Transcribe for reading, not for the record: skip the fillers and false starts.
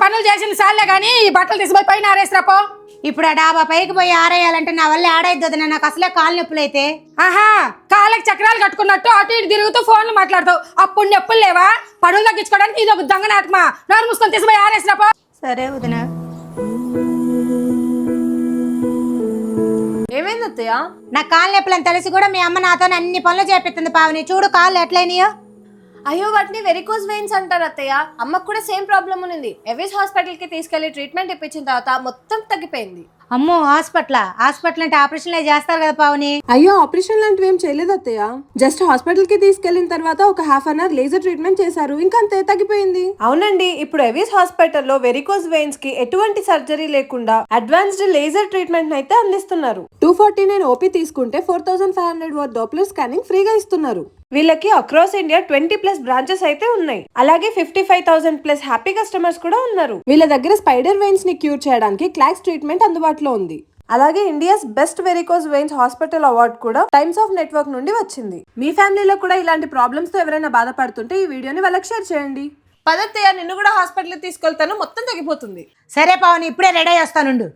పనులు చేసిన సార్లే గానీ ఈ బట్టలు తీసిపోయి పైన ఆరేసిరాపో. ఇప్పుడు ఆ డాబా పైకి పోయి ఆరేయాలంటే నా వల్ల ఆడైద్దు వదినా, నాకు అసలే కాలు నొప్పులైతే. ఆహా, కాళ్ళకి చక్రాలు కట్టుకున్నట్టు అటు ఇటు తిరుగుతూ ఫోన్లు మాట్లాడతావు. అప్పుడు నొప్పులు లేవా? పనులు తగ్గించుకోవడానికి ఇది ఒక దొంగ నాటకమా? నోరు మూసుకొని తీసిపోయి ఆరేసిరాపో. సరే వదినా. ఏమైంది అత్తయ్య? నా కాలు నొప్పులని తెలిసి కూడా మీ అమ్మ నాతో అన్ని పనులు చేపిస్తుంది పావని. చూడు కాళ్ళు ఎట్లయినాయో. అయ్యో, వాటిని వెరికోస్ వెయిన్స్ అంటారు అత్తయ్య. అమ్మకు కూడా సేమ్ ప్రాబ్లం ఉంది. ఎవిస్ హాస్పిటల్ కి తీసుకెళ్లి ట్రీట్మెంట్ ఇప్పించిన తర్వాత మొత్తం తగ్గిపోయింది. అమ్మో, హాస్పిటల్ అంటే ఆపరేషన్లే చేస్తారు కదా పావని. అయ్యో, ఆపరేషన్ లాంటివి ఏం చేయలేదు అత్తయ్య. జస్ట్ హాస్పిటల్ కి తీసుకెళ్లిన తర్వాత ఒక half an hour laser treatment చేశారు, ఇంకా అంతే, తగ్గిపోయింది. అవునండి, ఇప్పుడు ఎవిస్ హాస్పిటల్లో వెరికోస్ వెయిన్స్ కి ఎటువంటి సర్జరీ లేకుండా అడ్వాన్స్డ్ లేజర్ ట్రీట్మెంట్ అయితే అందిస్తున్నారు. 249 ఓపీ తీసుకుంటే 4500 వర్త్ డాప్లర్ స్కానింగ్ ఫ్రీగా ఇస్తున్నారు. వీళ్ళకి అక్రాస్ ఇండియా 20+ బ్రాంచెస్ అయితే ఉన్నాయి. అలాగే 55,000+ హ్యాపీ కస్టమర్స్ కూడా ఉన్నారు. వీళ్ళ దగ్గర స్పైడర్ వెయిన్స్ ని క్యూర్ చేయడానికి క్లాక్స్ ట్రీట్మెంట్ అందుబాటులో ఉంది. అలాగే India's best varicose veins hospital award కూడా టైమ్స్ ఆఫ్ నెట్వర్క్ నుండి వచ్చింది. మీ ఫ్యామిలీలో కూడా ఇలాంటి ప్రాబ్లమ్స్ తో ఎవరైనా బాధపడుతుంటే ఈ వీడియోని వాళ్ళకి షేర్ చేయండి. పదత్తయ్య, నిన్ను కూడా హాస్పిటల్ తీసుకెళ్తాను, మొత్తం తగ్గిపోతుంది. సరే పావని, ఇప్పుడే రెడీ అయ్యి వస్తానుండు.